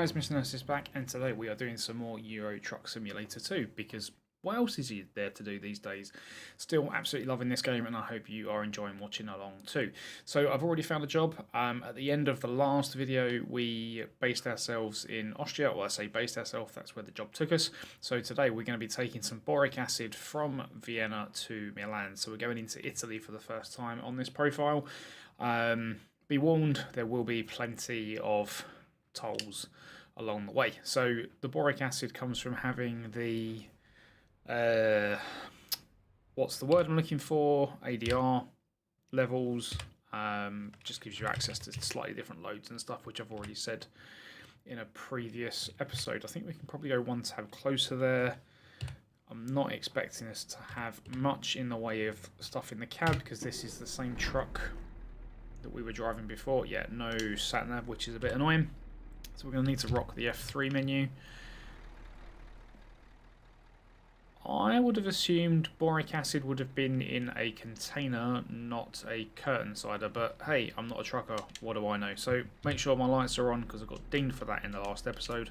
guys, Mr. Nurse is back, and today we are doing some more Euro Truck Simulator 2, because what else is there to do these days? Still absolutely loving this game, and I hope you are enjoying watching along too. So I've already found a job. At the end of the last video, we based ourselves in Austria. Well, I say based ourselves, that's where the job took us. So today we're going to be taking some boric acid from Vienna to Milan. So we're going into Italy for the first time on this profile. Be warned, there will be plenty of tolls along the way. So the boric acid comes from having the what's the word I'm looking for, ADR levels. Just gives you access to slightly different loads and stuff, which I've already said in a previous episode. I think we can probably go one tab closer there. I'm not expecting us to have much in the way of stuff in the cab, because this is the same truck that we were driving before. Yeah, no sat nav, which is a bit annoying. So we're going to need to rock the F3 menu. I would have assumed boric acid would have been in a container, not a curtain cider, but hey, I'm not a trucker, what do I know? So make sure my lights are on, because I got dinged for that in the last episode.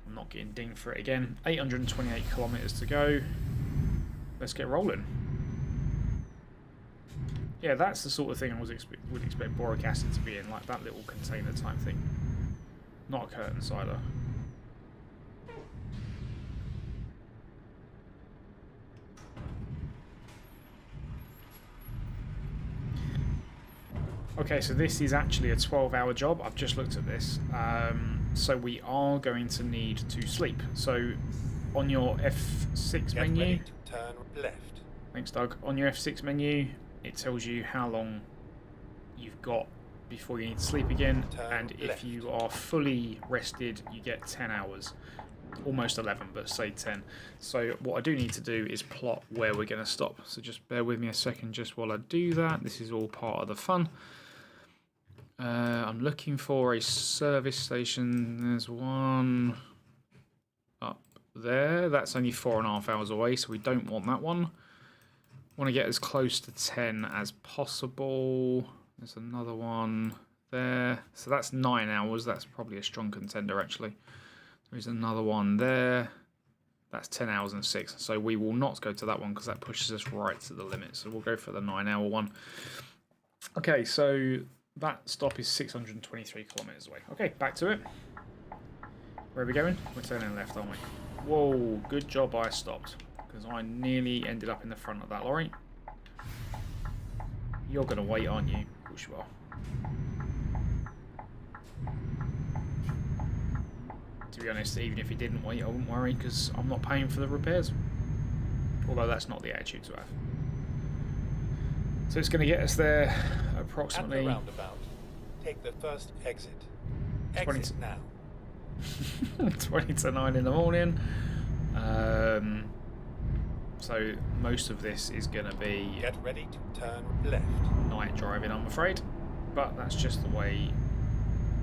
I'm not getting dinged for it again. 828 kilometers to go. Let's get rolling. Yeah, that's the sort of thing I would expect boric acid to be in, like that little container type thing. Not a curtain cider. Okay, so this is actually a 12-hour job. I've just looked at this. So we are going to need to sleep. So on your F6 menu... Ready to turn left. Thanks, Doug. On your F6 menu, it tells you how long you've got before you need to sleep again. And if you are fully rested, you get 10 hours. Almost 11, but say 10. So what I do need to do is plot where we're going to stop. So just bear with me a second just while I do that. This is all part of the fun. I'm looking for a service station. There's one up there. That's only 4.5 hours away, so we don't want that one. Want to get as close to 10 as possible. There's another one there. So that's 9 hours. That's probably a strong contender, actually. There's another one there. That's 10 hours and 6. So we will not go to that one, because that pushes us right to the limit. So we'll go for the 9-hour one. Okay, so that stop is 623 kilometers away. Okay, back to it. Where are we going? We're turning left, aren't we? Whoa, good job I stopped, because I nearly ended up in the front of that lorry. You're going to wait, aren't you? Of course you are. To be honest, even if he didn't wait, I wouldn't worry, because I'm not paying for the repairs. Although that's not the attitude to have. So it's going to get us there approximately... At the roundabout, take the first exit. Exit now. 20 to 9 in the morning. So most of this is going to be... Get ready to turn left. Night driving, I'm afraid. But that's just the way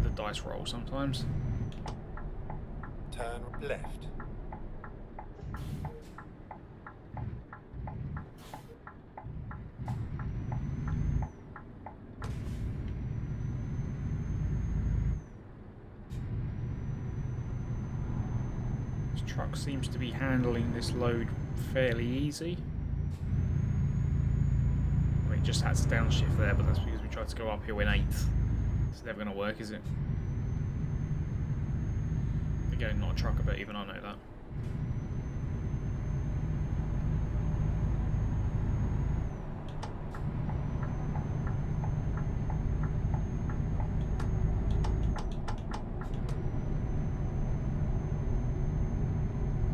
the dice roll sometimes. Turn left. This truck seems to be handling this load fairly easy. I mean, it just had to downshift there, but that's because we tried to go uphill in 8th. It's never going to work, is it? Again, not a trucker, but even I know that.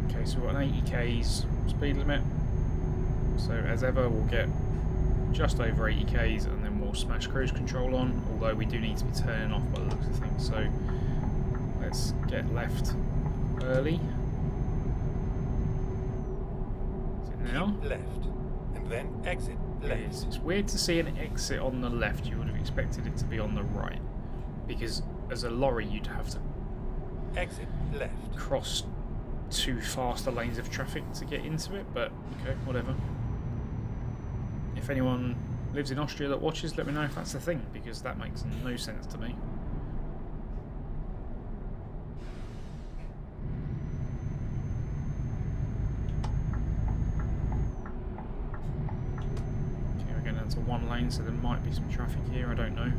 Okay, so we've got an 80 k's speed limit. So as ever, we'll get just over 80 k's and then we'll smash cruise control on, although we do need to be turning off by the looks of things. So let's get left early. Is it now? Keep left, and then exit left. It's weird to see an exit on the left. You would have expected it to be on the right, because as a lorry you'd have to exit left. Cross 2 faster lanes of traffic to get into it, but okay, whatever. If anyone lives in Austria that watches, let me know if that's the thing, because that makes no sense to me. one lane, so there might be some traffic here, I don't know.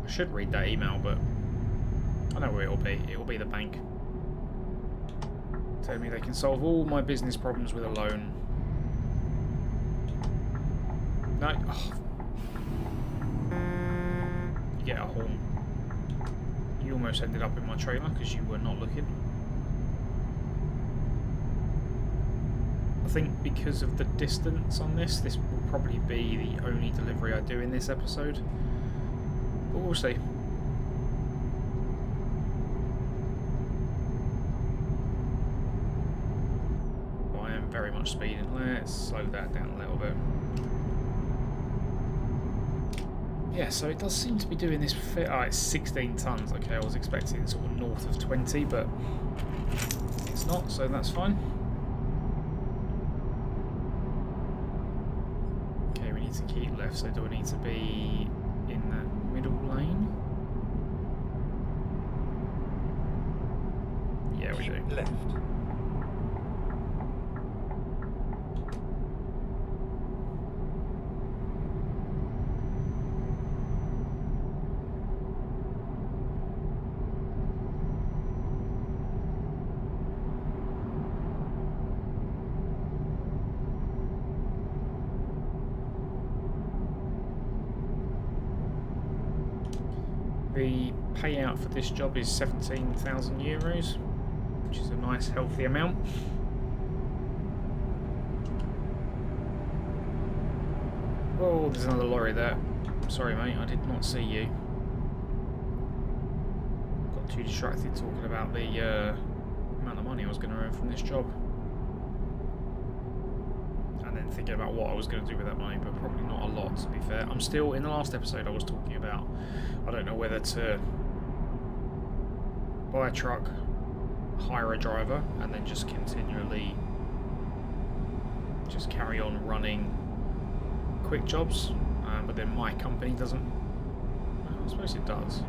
I should read that email, but I know where it'll be. It'll be the bank. Telling me they can solve all my business problems with a loan. No. Oh. You get a horn. You almost ended up in my trailer because you were not looking. I think because of the distance on this will probably be the only delivery I do in this episode. But we'll see. Oh, I am very much speeding. Let's slow that down a little bit. Yeah, so it does seem to be doing this fit. Oh, it's 16 tons. Okay, I was expecting sort of north of 20, but it's not, so that's fine. Okay, we need to keep left, so do I need to be in that middle lane? Yeah, we do. Left. The payout for this job is 17,000 euros, which is a nice healthy amount. Oh, there's another lorry there. Sorry mate, I did not see you. Got too distracted talking about the amount of money I was going to earn from this job. And then thinking about what I was going to do with that money, but probably not a lot, to be fair. I'm still, in the last episode I was talking about, I don't know whether to buy a truck, hire a driver, and then just continually just carry on running quick jobs, but then my company doesn't. Well, I suppose it does.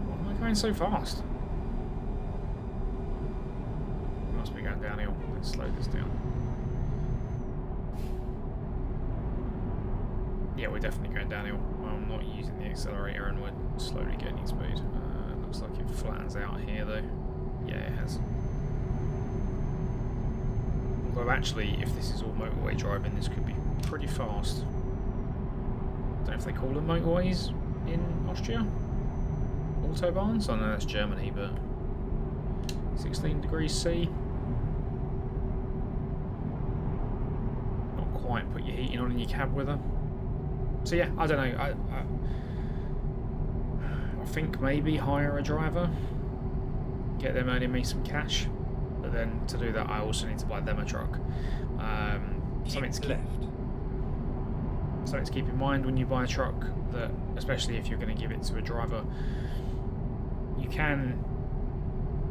Why am I going so fast? I must be going downhill. Let's slow this down. Yeah, we're definitely going downhill. I'm not using the accelerator and we're slowly gaining speed. Looks like it flattens out here though. Yeah, it has. Although actually, if this is all motorway driving, this could be pretty fast. Don't know if they call them motorways in Austria. Autobahns? I know that's Germany, but 16 degrees C. Not quite put your heating on in your cab with her. So yeah, I don't know. I think maybe hire a driver, get them earning me some cash, but then to do that I also need to buy them a truck. Something to keep in mind when you buy a truck, that especially if you're going to give it to a driver, you can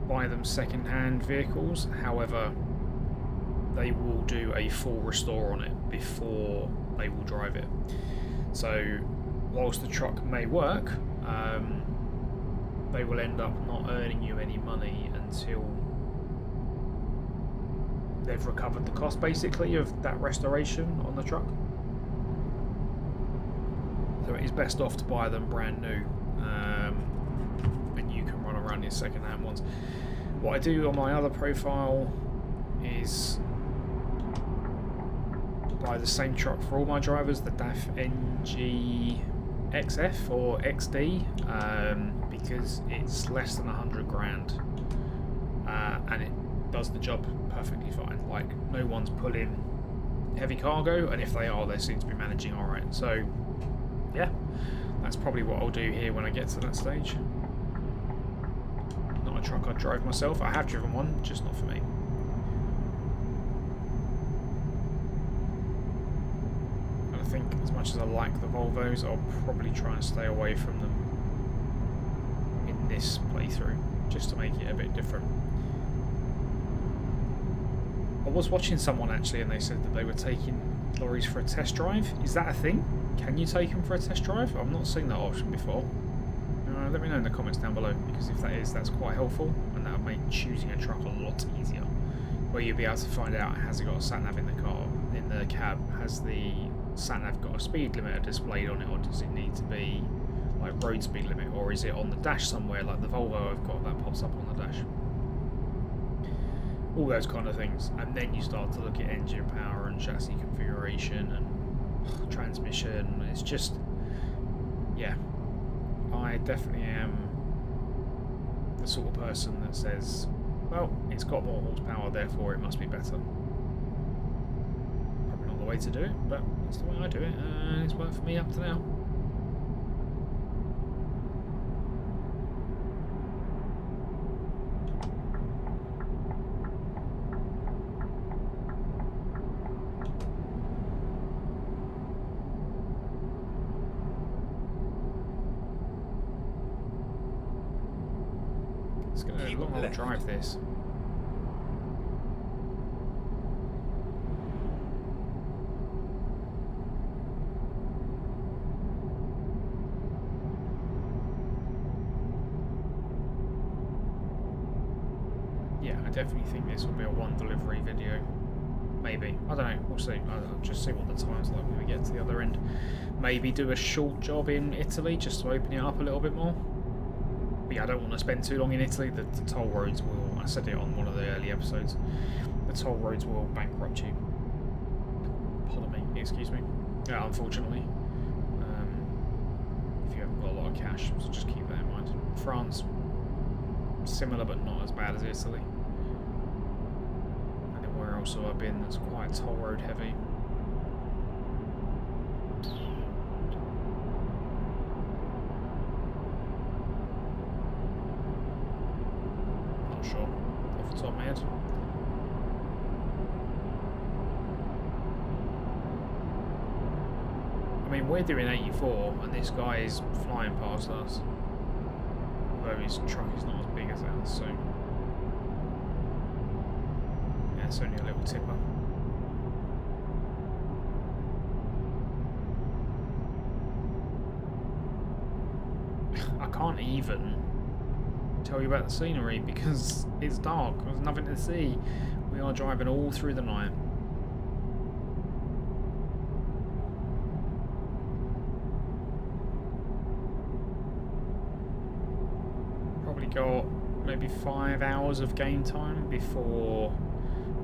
buy them second-hand vehicles. However, they will do a full restore on it before they will drive it. So whilst the truck may work, they will end up not earning you any money until they've recovered the cost basically of that restoration on the truck. So it is best off to buy them brand new, and you can run around your second-hand ones. What I do on my other profile is buy the same truck for all my drivers, the DAF NG XF or XD, because it's less than 100 grand, and it does the job perfectly fine. Like, no one's pulling heavy cargo, and if they are, they seem to be managing alright. So yeah, that's probably what I'll do here when I get to that stage. Not a truck I'd drive myself. I have driven one, just not for me. I think as much as I like the Volvos, I'll probably try and stay away from them in this playthrough, just to make it a bit different. I was watching someone actually, and they said that they were taking lorries for a test drive. Is that a thing? Can you take them for a test drive? I've not seen that option before. Let me know in the comments down below, because if that is, that's quite helpful, and that would make choosing a truck a lot easier. Where you'll be able to find out, has it got a sat nav in the car, in the cab, has the sat-nav got a speed limiter displayed on it, or does it need to be like road speed limit, or is it on the dash somewhere like the Volvo I've got that pops up on the dash? All those kind of things. And then you start to look at engine power and chassis configuration and transmission. It's just, yeah, I definitely am the sort of person that says, well, it's got more horsepower, therefore it must be better. Probably not the way to do it, but it's the way I do it, and it's worked for me up to now. It's going to be a long old drive, this. Yeah, I definitely think this will be a one delivery video. Maybe. I don't know. We'll see. I'll just see what the time's like when we get to the other end. Maybe do a short job in Italy just to open it up a little bit more. But yeah, I don't want to spend too long in Italy. The toll roads will, I said it on one of the early episodes, the toll roads will bankrupt you. Pardon me. Excuse me. Yeah, unfortunately. If you haven't got a lot of cash, so just keep that in mind. France, similar but not as bad as Italy. And then where else have I been that's quite toll road heavy? Not sure off the top of my head. I mean, we're doing 84 and this guy is flying past us. Although his truck is not as big as ours, so yeah, it's only a little tipper. I can't even tell you about the scenery because it's dark. There's nothing to see. We are driving all through the night. Got maybe 5 hours of game time before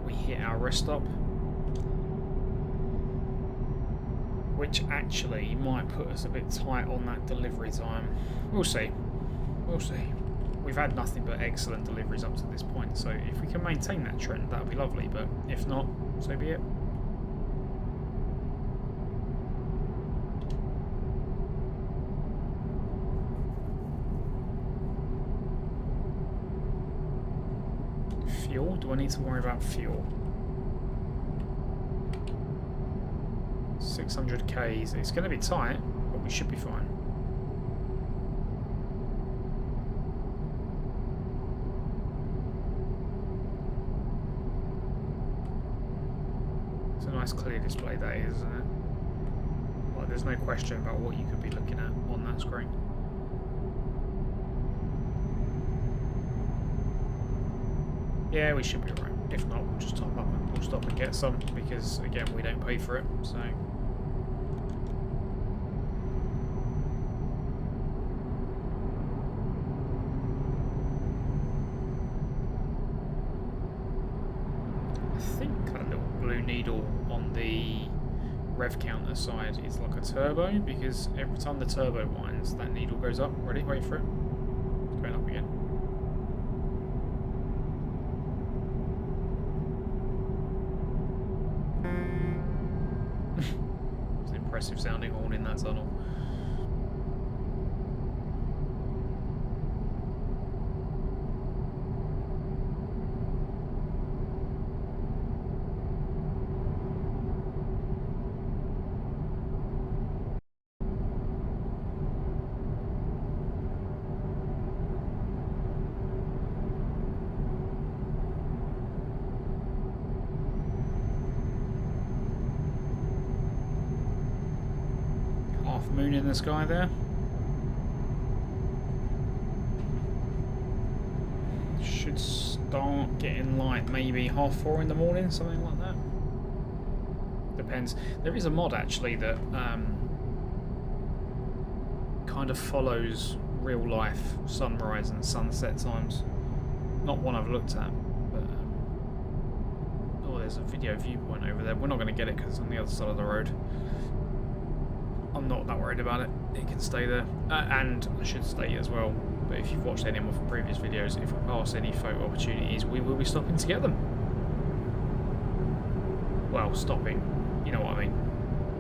we hit our rest stop, which actually might put us a bit tight on that delivery time. We'll see. We'll see. We've had nothing but excellent deliveries up to this point, so if we can maintain that trend, that would be lovely, but if not, so be it. Fuel? Do I need to worry about fuel? 600 Ks. It's going to be tight, but we should be fine. It's a nice clear display that is, isn't it? Like, there's no question about what you could be looking at on that screen. Yeah, we should be right. If not, we'll just top up and we'll stop and get some, because again, we don't pay for it, so. I think that little blue needle on the rev counter side is like a turbo, because every time the turbo winds, that needle goes up. Ready? Wait for it. It's going up again. Impressive sounding horn in that tunnel. Moon in the sky there. Should start getting light maybe 4:30 in the morning, something like that. depends. There is a mod actually that kind of follows real life sunrise and sunset times. Not one I've looked at, but oh, there's a video viewpoint over there. We're not going to get it because it's on the other side of the road. I'm not that worried about it. It can stay there, and I should stay as well. But if you've watched any of my previous videos, if we pass any photo opportunities, we will be stopping to get them. Well, stopping, you know what I mean.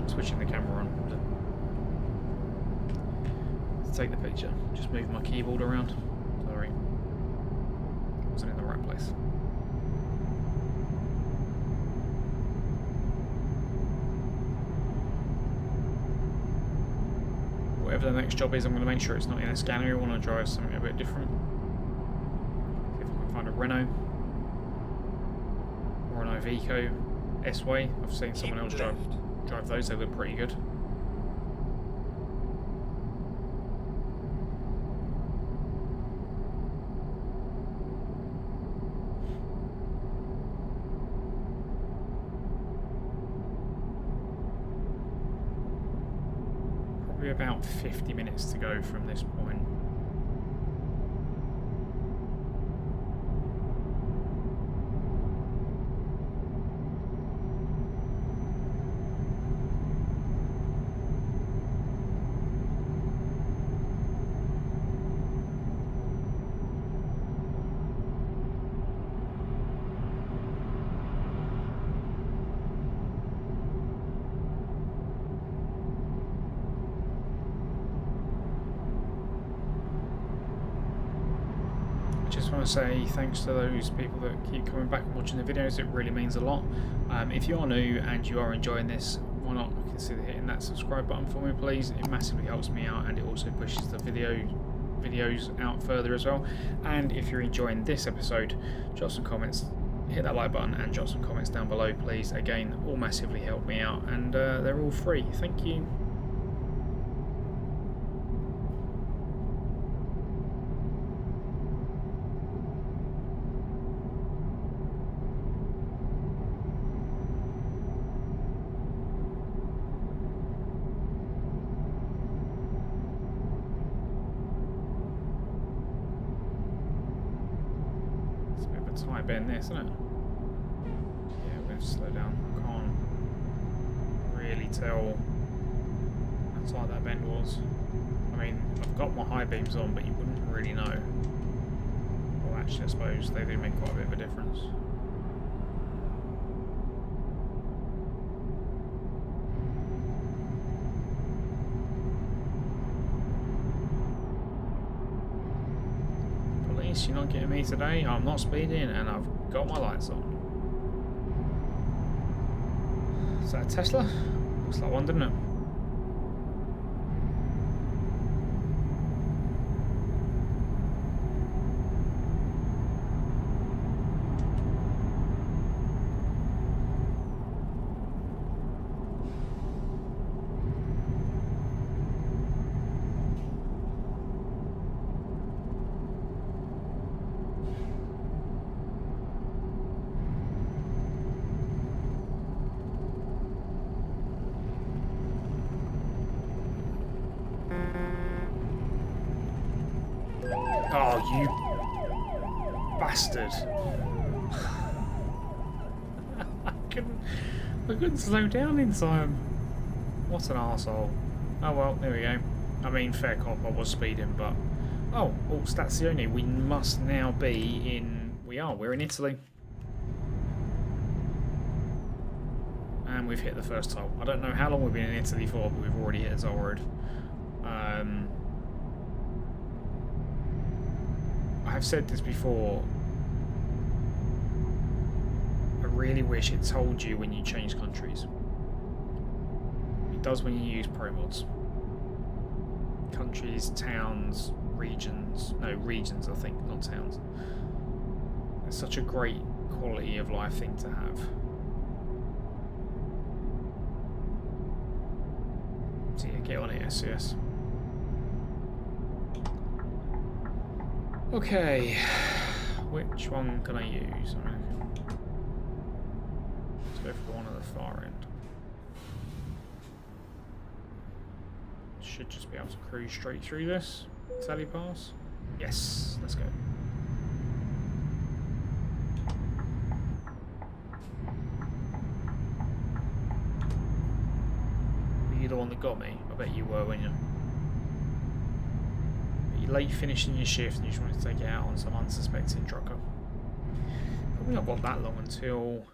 Switching the camera on to take the picture. Just move my keyboard around. Sorry, wasn't in the right place. Whatever the next job is, I'm going to make sure it's not in a scanner. I want to drive something a bit different. See if I can find a Renault or an Iveco S-Way. I've seen someone else drive those. They look pretty good. Probably about 50 minutes to go from this point. Just want to say thanks to those people that keep coming back and watching the videos. It really means a lot. If you are new and you are enjoying this, why not consider hitting that subscribe button for me, please. It massively helps me out, and it also pushes the videos out further as well. And if you're enjoying this episode, drop some comments, hit that like button, and drop some comments down below, please. Again, all massively help me out, and they're all free. Thank you. Tight bend this, isn't it? Yeah, we're going to slow down. I can't really tell how tight that bend was. I mean, I've got my high beams on, but you wouldn't really know. Well, actually, I suppose they do make quite a bit of a difference. You're not getting me today. I'm not speeding and I've got my lights on. Is that a Tesla? Looks like one, doesn't it? Oh, you bastard. I couldn't slow down in time. What an arsehole. Oh well, there we go. I mean, fair cop, I was speeding, but... Oh, stazione, we must now be in... We're in Italy. And we've hit the first toll. I don't know how long we've been in Italy for, but we've already hit a toll road. I've said this before. I really wish it told you when you change countries. It does when you use pro mods. Countries, towns, regions. No, regions, I think, not towns. It's such a great quality of life thing to have. So yeah, get on it, SCS. Okay, which one can I use? Let's go for the one at the far end. Should just be able to cruise straight through this. Sally pass. Yes, let's go. Were you the one that got me? I bet you were, weren't you? But you're late finishing your shift and you just wanted to take it out on some unsuspecting trucker. Probably not got that long until...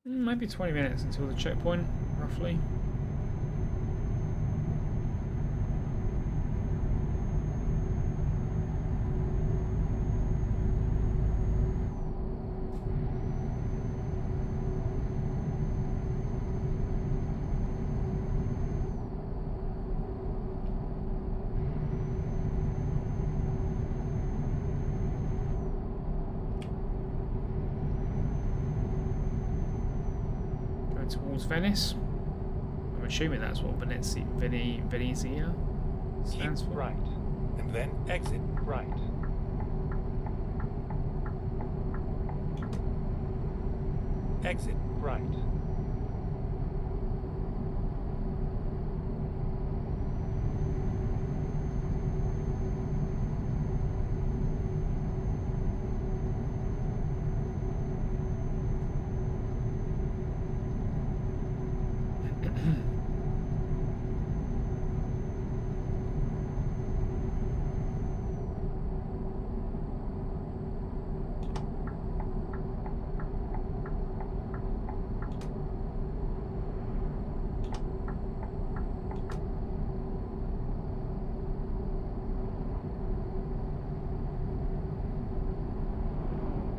maybe 20 minutes until the checkpoint, roughly. Towards Venice. I'm assuming that's what Venezia stands for. Right, and then exit right. Exit right.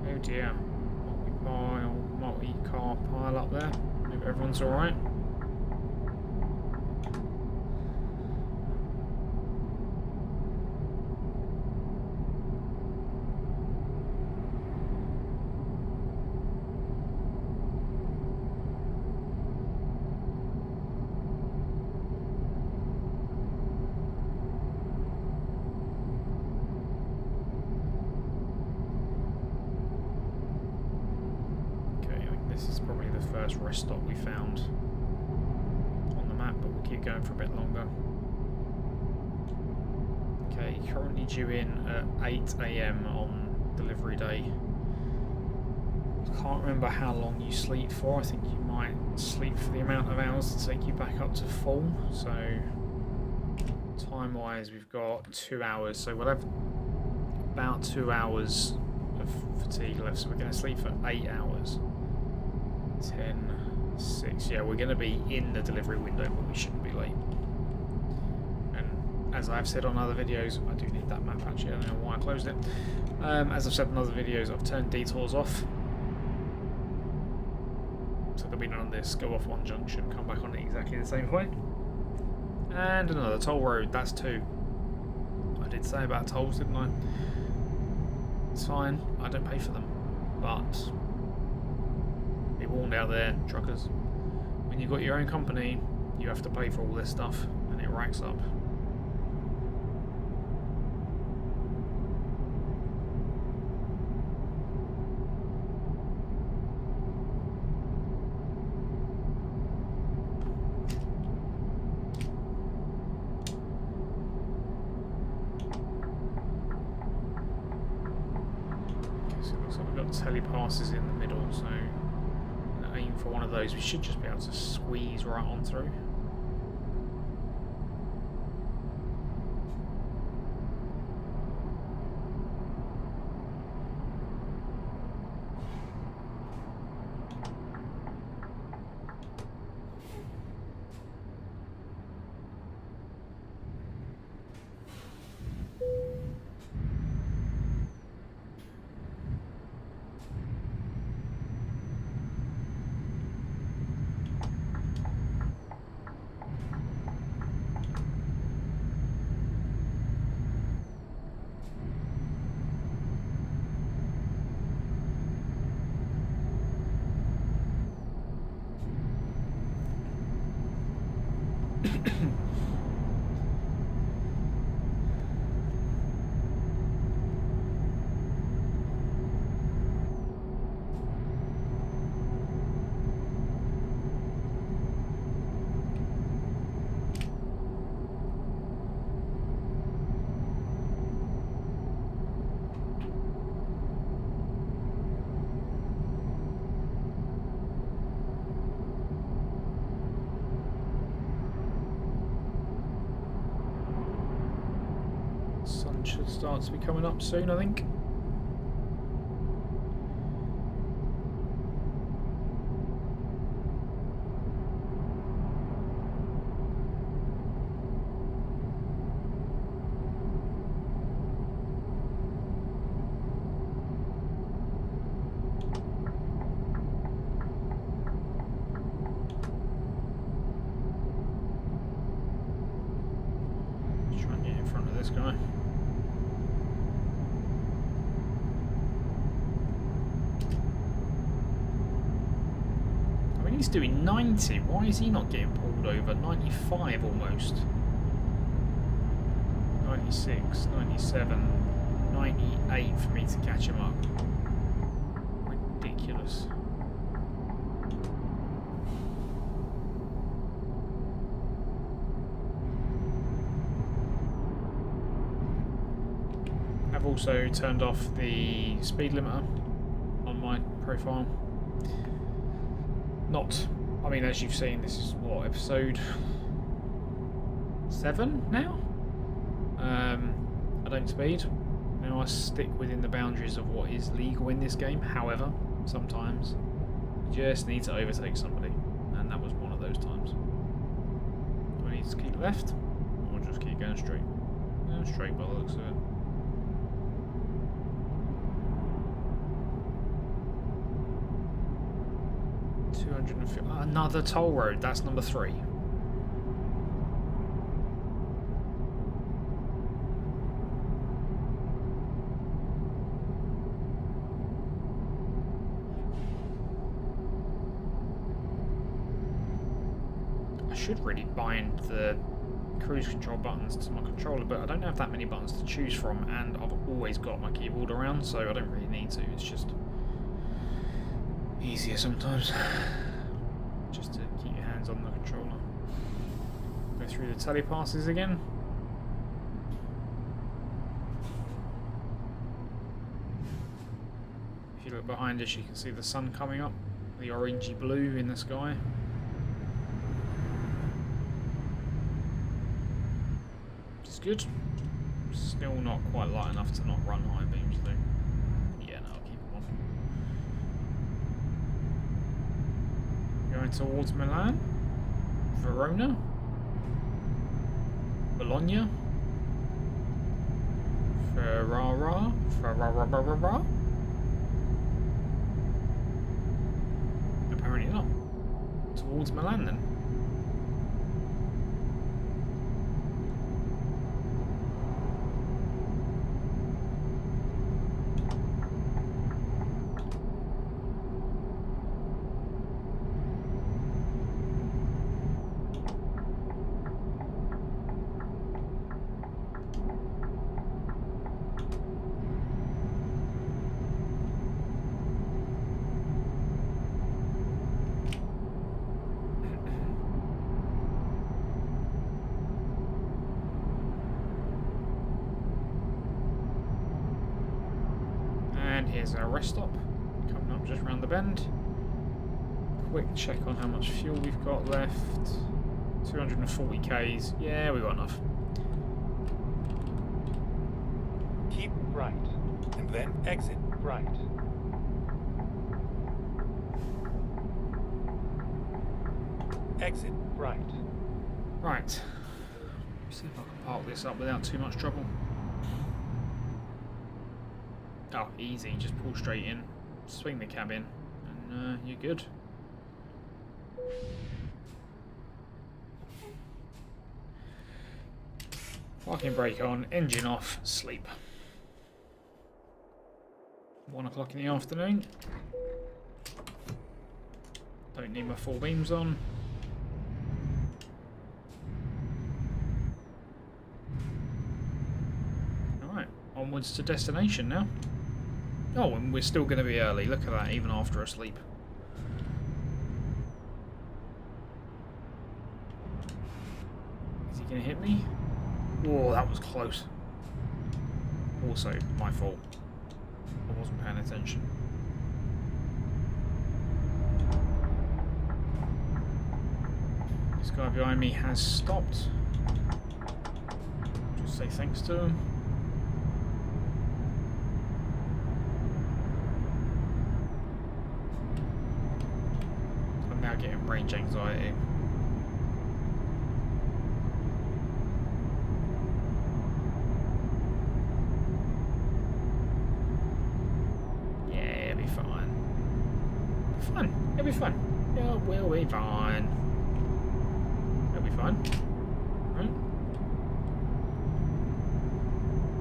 Oh dear. Multi-car pile up there. Hope everyone's alright. This is probably the first rest stop we found on the map, but we'll keep going for a bit longer. Okay, currently due in at 8 AM on delivery day. I can't remember how long you sleep for. I think you might sleep for the amount of hours to take you back up to full. So time-wise, we've got 2 hours. So we'll have about 2 hours of fatigue left. So we're going to sleep for 8 hours. 10, 6, yeah, we're going to be in the delivery window, but we shouldn't be late. And as I've said on other videos, I do need that map actually, I don't know why I closed it. As I've said in other videos, I've turned detours off. So there'll be none of this, go off one junction, come back on at exactly the same point. And another toll road, that's 2. I did say about tolls, didn't I? It's fine, I don't pay for them, but... be warned out there, truckers. When you've got your own company, you have to pay for all this stuff, and it racks up. Okay, so it looks like we've got telepasses in the middle, so aim for one of those. We should just be able to squeeze right on through. should start to be coming up soon, I think. This guy. I mean, he's doing 90. Why is he not getting pulled over? 95 almost. 96, 97, 98 for me to catch him up. Ridiculous. I've also turned off the speed limiter on my profile. I mean, as you've seen, this is what, episode 7 now? I don't speed. You know, I stick within the boundaries of what is legal in this game. However, sometimes you just need to overtake somebody, and that was one of those times. Do I need to keep left, or just keep going straight? No, straight by the looks of it. Another toll road, that's number 3. I should really bind the cruise control buttons to my controller, but I don't have that many buttons to choose from, and I've always got my keyboard around, so I don't really need to. It's just easier sometimes. Just to keep your hands on the controller. Go through the telepasses again. If you look behind us, you can see the sun coming up, the orangey blue in the sky. Which is good. Still not quite light enough to not run high beams though. Yeah, no, I'll keep them on. Going towards Milan, Verona, Bologna, Ferrara. Apparently not. Towards Milan then. Here's our rest stop, coming up just around the bend. Quick check on how much fuel we've got left. 240 Ks. Yeah, we've got enough. Keep right, and then exit right. Exit right. Right. See if I can park this up without too much trouble. Oh, easy. Just pull straight in, swing the cab in, and you're good. Parking brake on, engine off, sleep. 1 o'clock in the afternoon. Don't need my 4 beams on. Alright, onwards to destination now. Oh, and we're still going to be early. Look at that, even after a sleep. Is he going to hit me? Whoa, that was close. Also, my fault. I wasn't paying attention. This guy behind me has stopped. Just say thanks to him. about getting range anxiety. Yeah, it'll be fine. It'll be fun. Yeah, we'll be fine. It'll be fun. Right?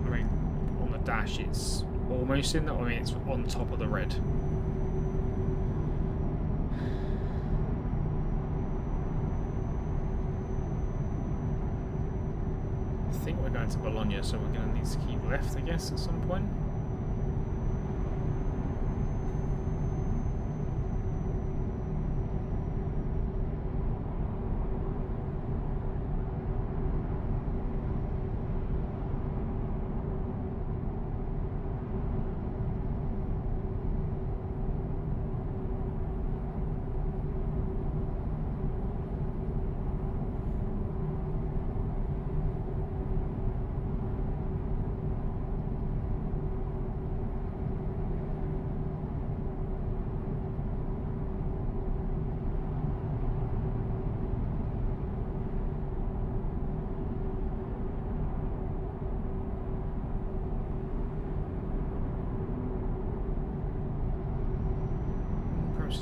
I mean, on the dash it's almost in that. I mean, it's on top of the red. I think we're going to Bologna, so we're going to need to keep left, I guess, at some point.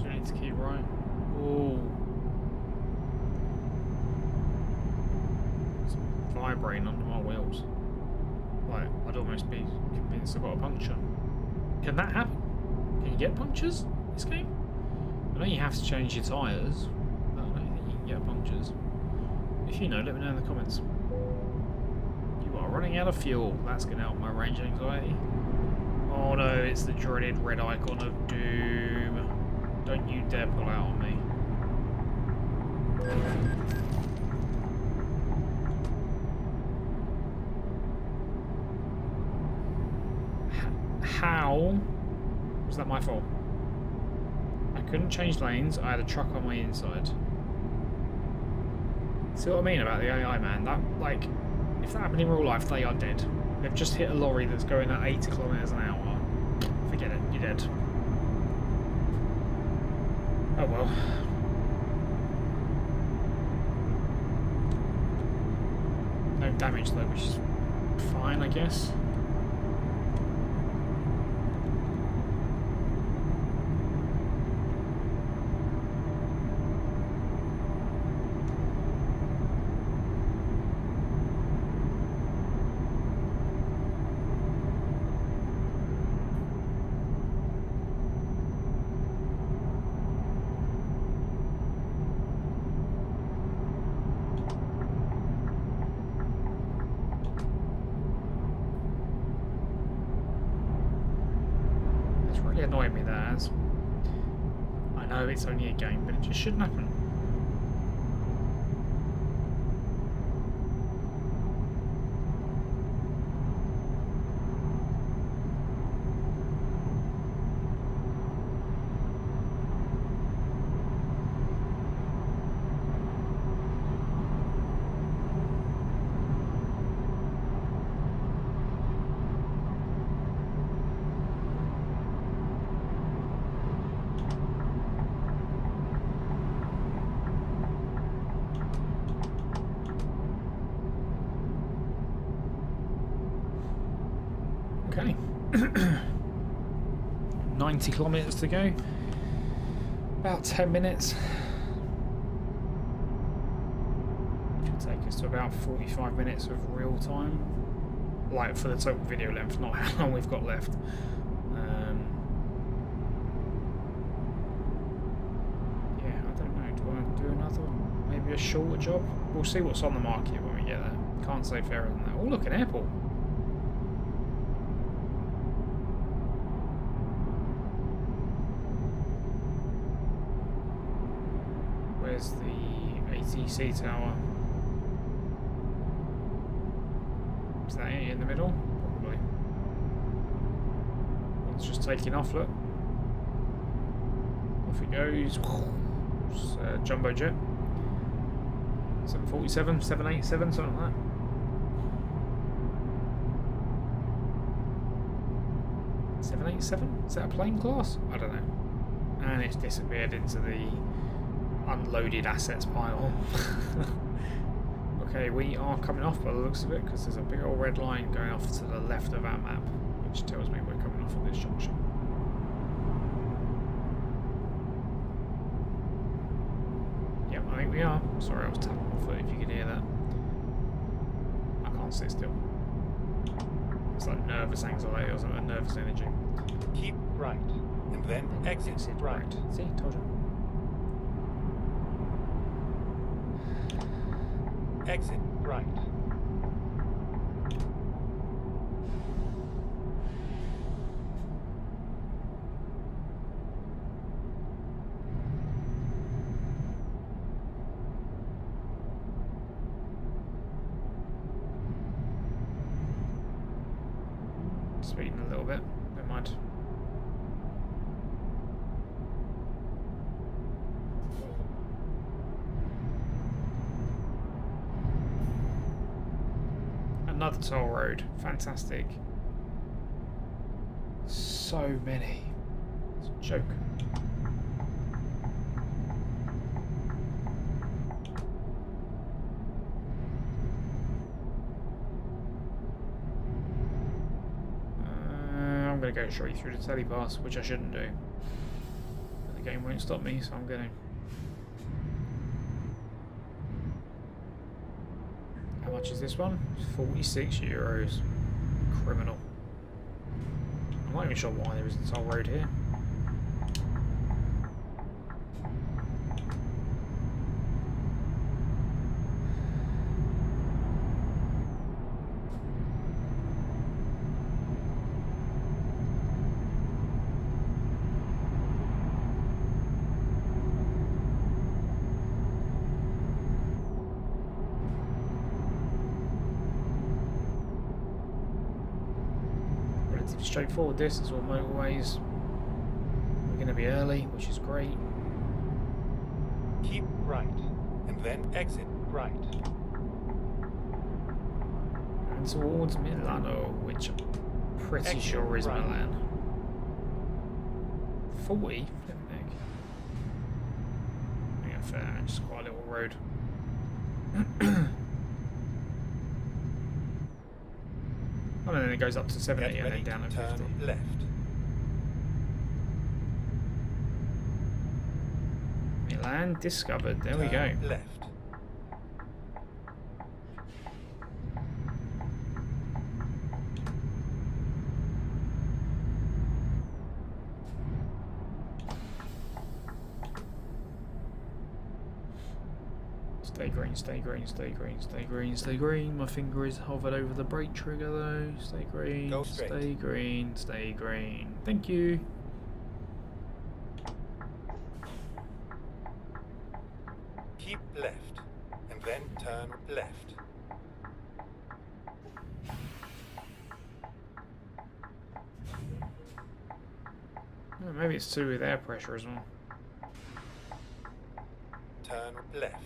Need to keep right. Oh, it's vibrating under my wheels. Like, I'd almost be convinced I've got a puncture. Can that happen? Can you get punctures in this game? I know you have to change your tyres, but I don't think you can get punctures. If you know, let me know in the comments. You are running out of fuel. That's going to help my range anxiety. Oh no, it's the dreaded red icon of doom. Don't you dare pull out on me. How was that my fault? I couldn't change lanes. I had a truck on my inside. See what I mean about the AI, man? That, like, if that happened in real life, they are dead. They've just hit a lorry that's going at 80 kilometers an hour. Forget it. You're dead. Oh well. No damage though, which is fine, I guess. Annoying me that has. I know it's only a game, but it just shouldn't happen. Okay. 90 kilometers to go. About 10 minutes. Should take us to about 45 minutes of real time. Like for the total video length, not how long we've got left. Yeah, I don't know. Do I do another one? Maybe a shorter job? We'll see what's on the market when we get there. Can't say fairer than that. Oh, look, an airport. Where's the ATC tower? Is that it in the middle? Probably. One's just taking off, look. Off it goes. It's a jumbo jet. 747, 787, something like that. $787? Is that a plane class? I don't know. And it's disappeared into the unloaded assets pile. Okay, we are coming off by the looks of it because there's a big old red line going off to the left of our map, which tells me we're coming off at this junction. Yep, I think we are. Sorry, I was tapping my foot if you could hear that. I can't sit still. It's like nervous anxiety or something, nervous energy. Keep right, and then exit right. See, told you. Exit right. Speeding a little bit, never mind. Another toll road, fantastic. So many. It's a joke. I'm going to go straight through the telepass, which I shouldn't do. But the game won't stop me, so I'm going to. How much is this one? 46 euros. Criminal. I'm not even sure why there is a toll road here. Straightforward. This is all motorways. We're going to be early, which is great. Keep right, and then exit right. And towards Milano, which I'm pretty Exit sure is right. Milan. 40? Yeah, fair. Just quite a little road. Oh, and then it goes up to 70 and then down at 50. Turn left. Milan discovered. There we go. Left. Stay green, stay green, stay green, stay green, stay green. My finger is hovered over the brake trigger though. Stay green, Go straight. stay green, stay green. Thank you. Keep left, and then turn left. Oh, maybe it's to do with air pressure as well. Turn left.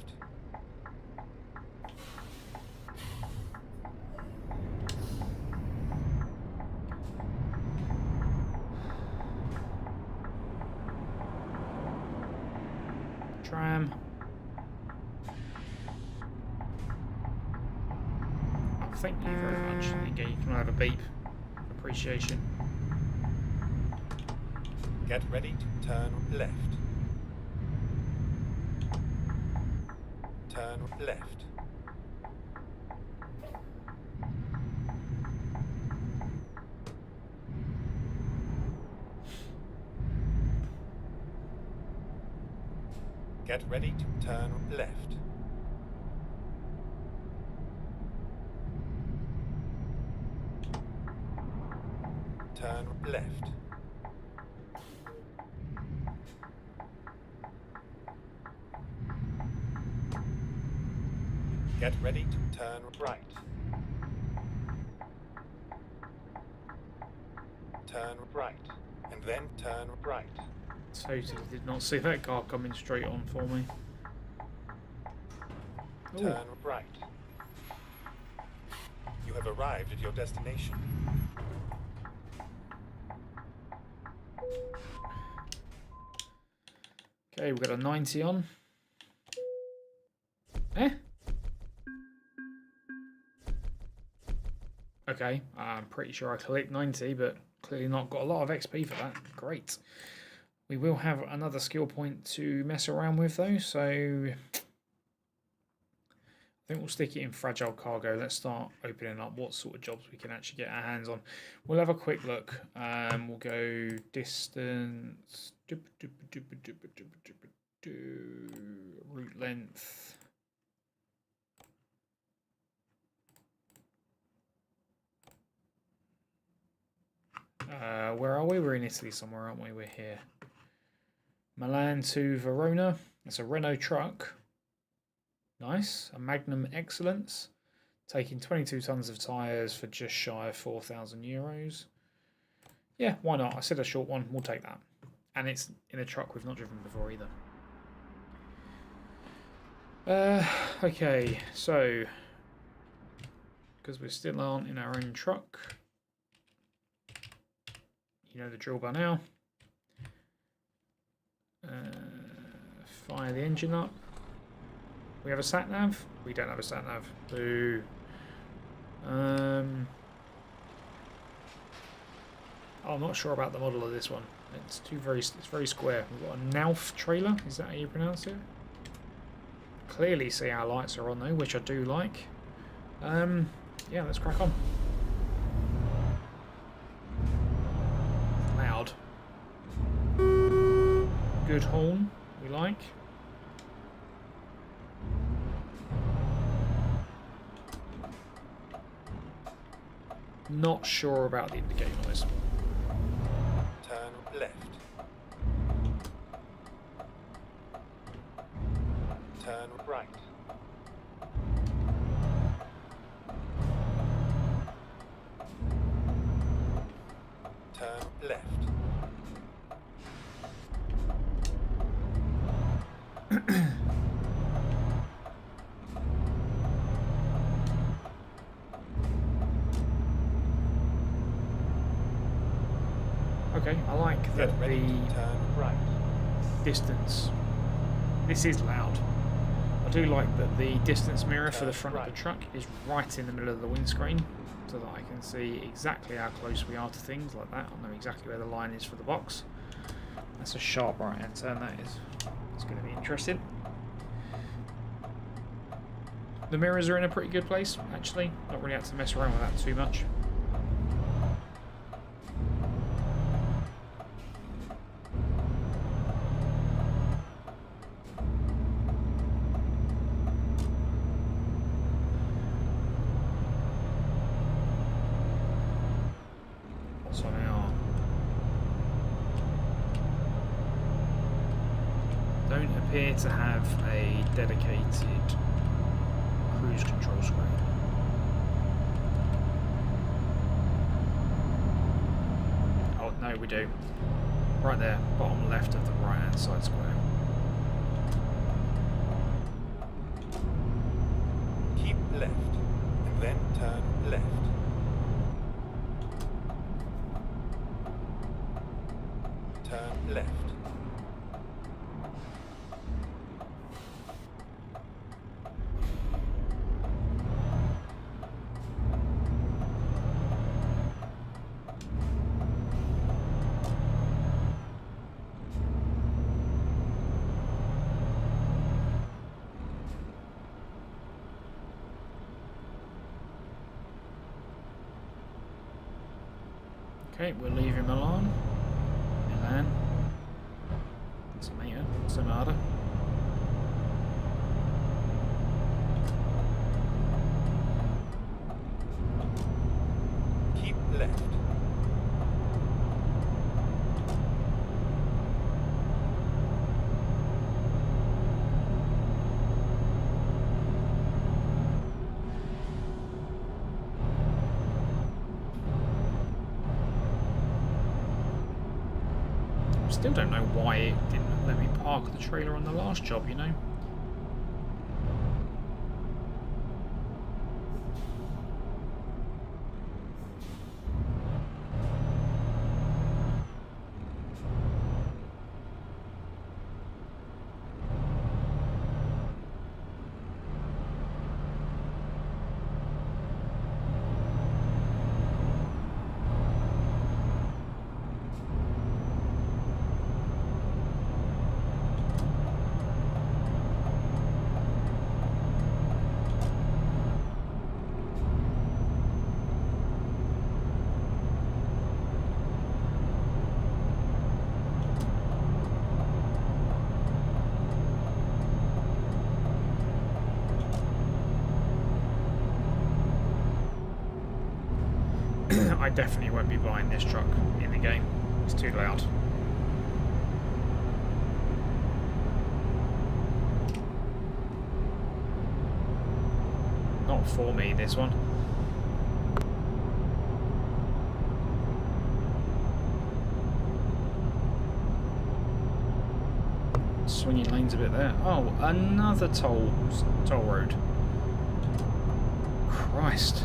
Tram. Oh, thank you very much. There you go. You can have a beep. Appreciation. Get ready to turn left. Turn left. Get ready to turn left. Turn left. Get ready to turn right. Turn right, and then turn right. Totally did not see that car coming straight on for me. Ooh. Turn right. You have arrived at your destination. Okay, we've got a 90 on. Eh? Okay, I'm pretty sure I clicked 90, but clearly not got a lot of XP for that. Great. We will have another skill point to mess around with though, so I think we'll stick it in fragile cargo. Let's start opening up what sort of jobs we can actually get our hands on. We'll have a quick look. We'll go distance, route length. Where are we? We're in Italy somewhere, aren't we? We're here. Milan to Verona. That's a Renault truck. Nice. A Magnum Excellence. Taking 22 tons of tyres for just shy of 4,000 euros. Yeah, why not? I said a short one. We'll take that. And it's in a truck we've not driven before either. Okay, so because we still aren't in our own truck, you know the drill by now. Fire the engine up. We have a sat nav. We don't have a sat nav. Boo. I'm not sure about the model of this one. It's very square. We've got a Nauf trailer. Is that how you pronounce it? Clearly see our lights are on though, which I do like. Yeah, let's crack on. Loud. Good horn. We like. Not sure about the indicator noise. Turn left. Turn right. Turn left. Okay, I like that the turn right. distance. This is loud. I do like that the distance mirror for the front of the truck is right in the middle of the windscreen, so that I can see exactly how close we are to things like that. I know exactly where the line is for the box. That's a sharp right hand turn, that is. It's going to be interesting. The mirrors are in a pretty good place, actually. Not really had to mess around with that too much. What's on our... Don't appear to have a dedicated cruise control screen. Oh no, we do. Right there, bottom left of the right hand side square. Keep left and then turn left. Turn left. Okay, we're leaving Milan. Sonata. Keep left. Still don't know why it didn't let me park the trailer on the last job, you know. I definitely won't be buying this truck in the game. It's too loud. Not for me, this one. Swinging lanes a bit there. Oh, another toll road. Christ.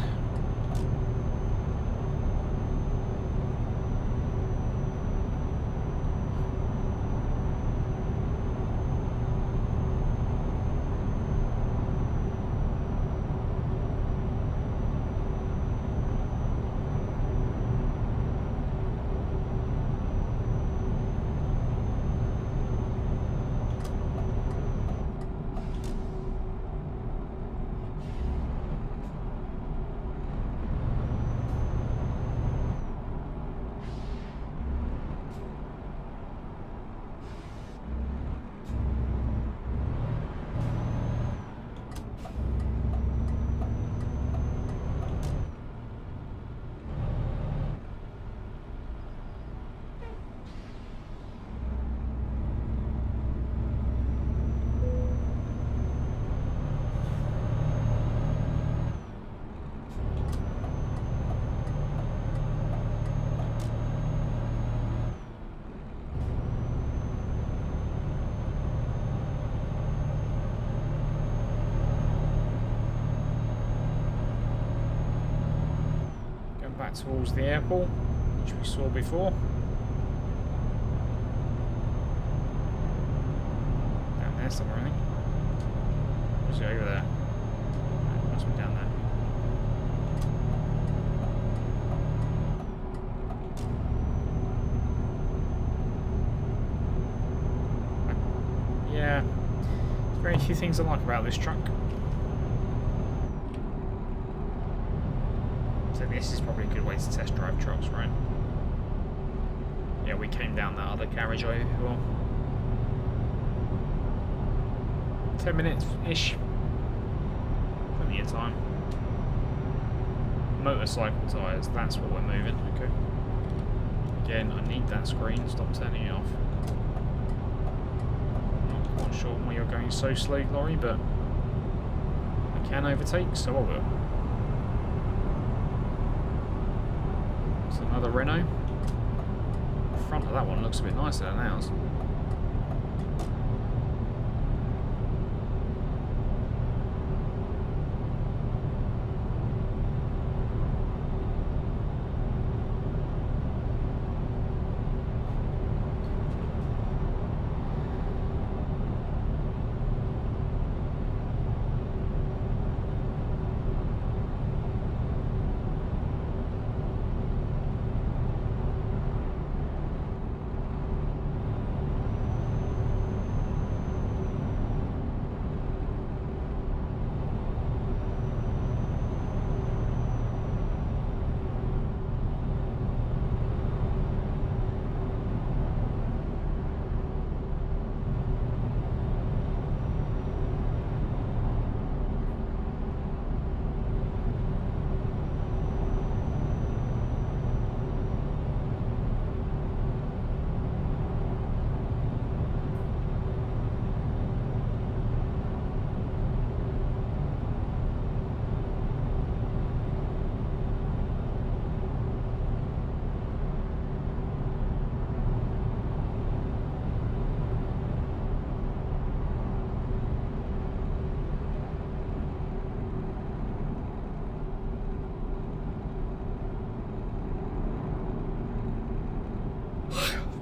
Back towards the airport, which we saw before. Down there somewhere, I think. Or is it over there? No, it must be down there. Yeah, there's very few things I like about this truck. So this is probably a good way to test drive trucks, right? Yeah, we came down that other carriageway before. 10 minutes-ish. Plenty of time. Motorcycle tyres, that's what we're moving, okay. Again, I need that screen, stop turning it off. Not quite sure why you're going so slow, Laurie, but I can overtake, so I will. Another Renault. The front of that one looks a bit nicer than ours.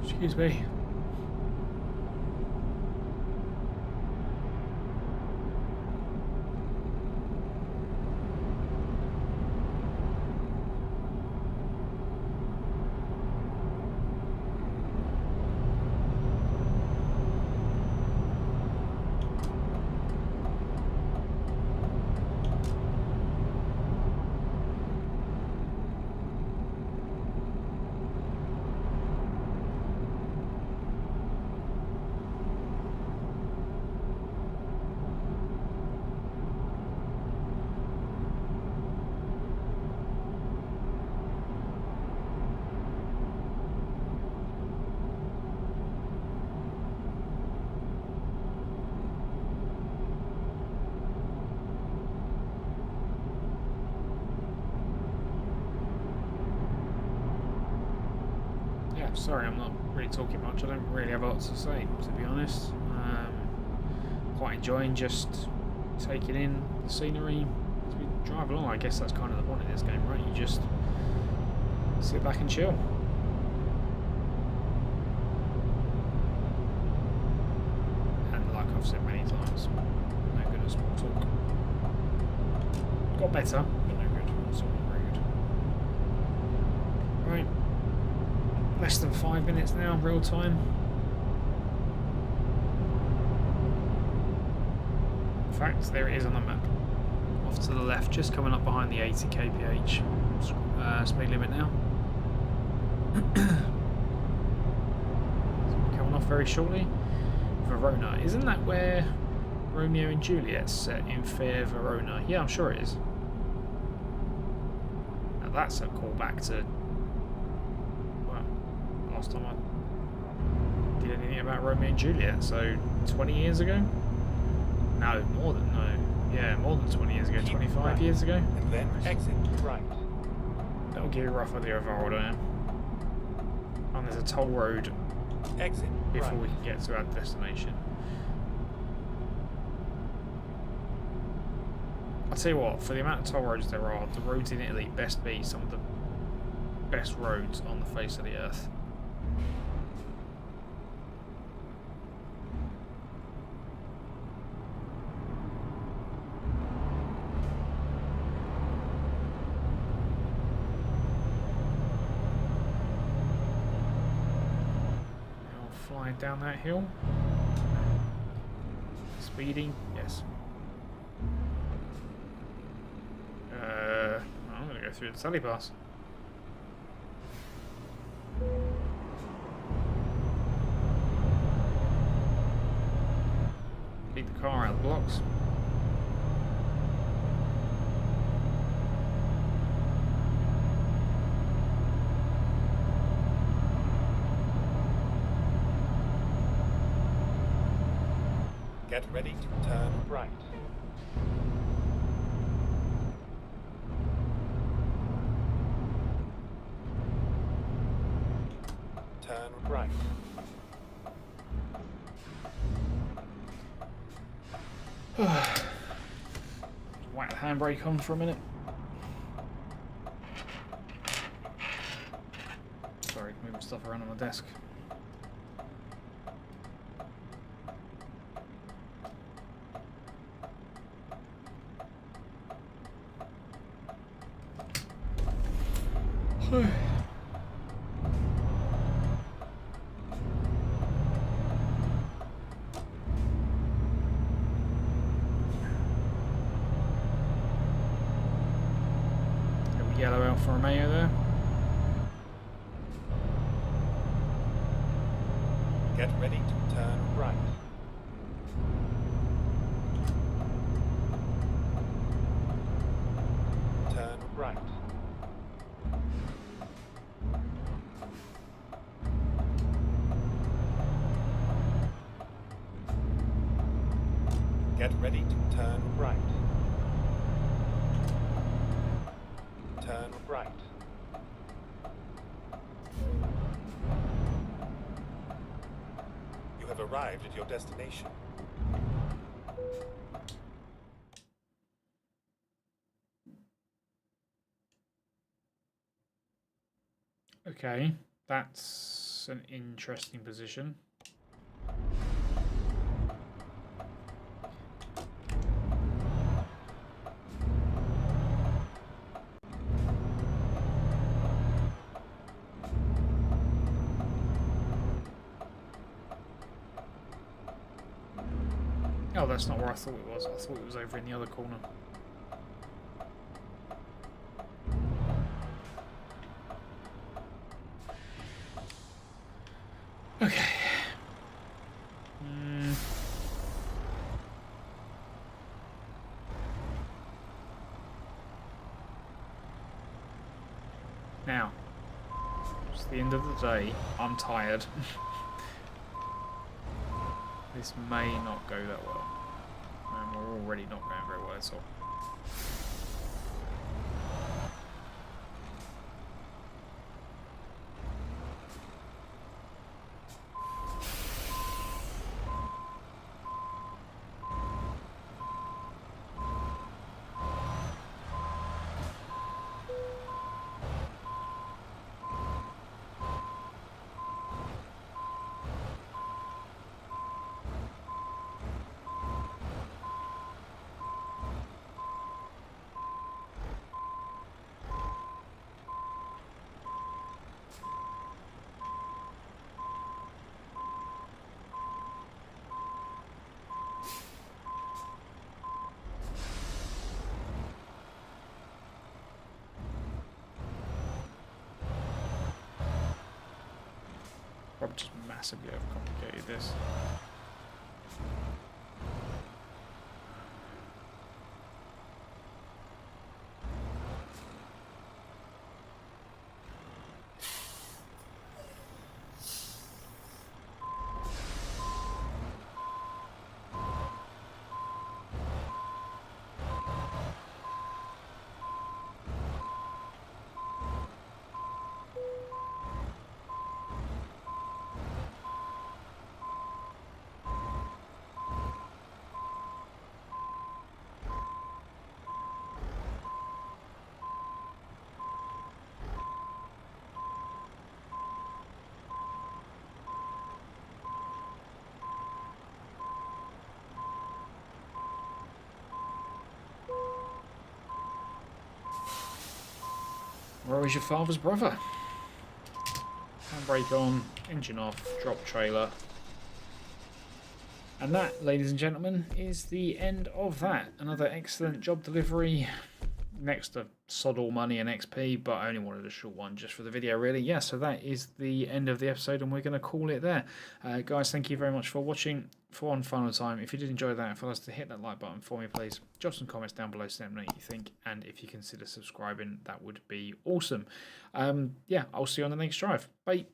Excuse me. sorry, I'm not really talking much. I don't really have a lot to say, to be honest. Quite enjoying just taking in the scenery as we drive along. I guess that's kind of the point of this game, right? You just sit back and chill. And like I've said many times, no good at small talk. Got better, but no good. It's all not very good. Right. Less than 5 minutes now, real time. In fact, there it is on the map. Off to the left, just coming up behind the 80 kph speed limit now. Coming off very shortly. Verona. Isn't that where Romeo and Juliet's set, in Fair Verona? Yeah, I'm sure it is. Now that's a callback to... well, last time I did anything about Romeo and Juliet, so 20 years ago? No, more than, no. Yeah, more than 20 years ago, 25 years ago. And then exit right. That'll give you a rough idea of how old I am. And there's a toll road Exit before right. we can get to our destination. I'll tell you what, for the amount of toll roads there are, the roads in Italy best be some of the best roads on the face of the earth. Flying down that hill. Speeding, yes. I'm going to go through the Sully Pass. Beat the car out of the blocks. Get ready to turn right. Turn right. Whack the handbrake on for a minute. Sorry, moving stuff around on my desk. Yellow Alfa Romeo there. Get ready to turn right. Turn right. Get ready to turn right. Turn right. You have arrived at your destination. Okay, that's an interesting position. Oh, that's not where I thought it was. I thought it was over in the other corner. Okay. Now, it's the end of the day. I'm tired. This may not go that well. And we're already not going very well at all. Probably just massively overcomplicated this. Where is your father's brother? Handbrake on, engine off, drop trailer. And that, ladies and gentlemen, is the end of that. Another excellent job delivery. Next to sod all money and XP, but I only wanted a short one just for the video, really. Yeah, so that is the end of the episode, and we're going to call it there. Guys, thank you very much for watching. For one final time, if you did enjoy that, for us to hit that like button for me, please. Drop some comments down below to let me know what you think, and if you consider subscribing, that would be awesome. Yeah, I'll see you on the next drive. Bye.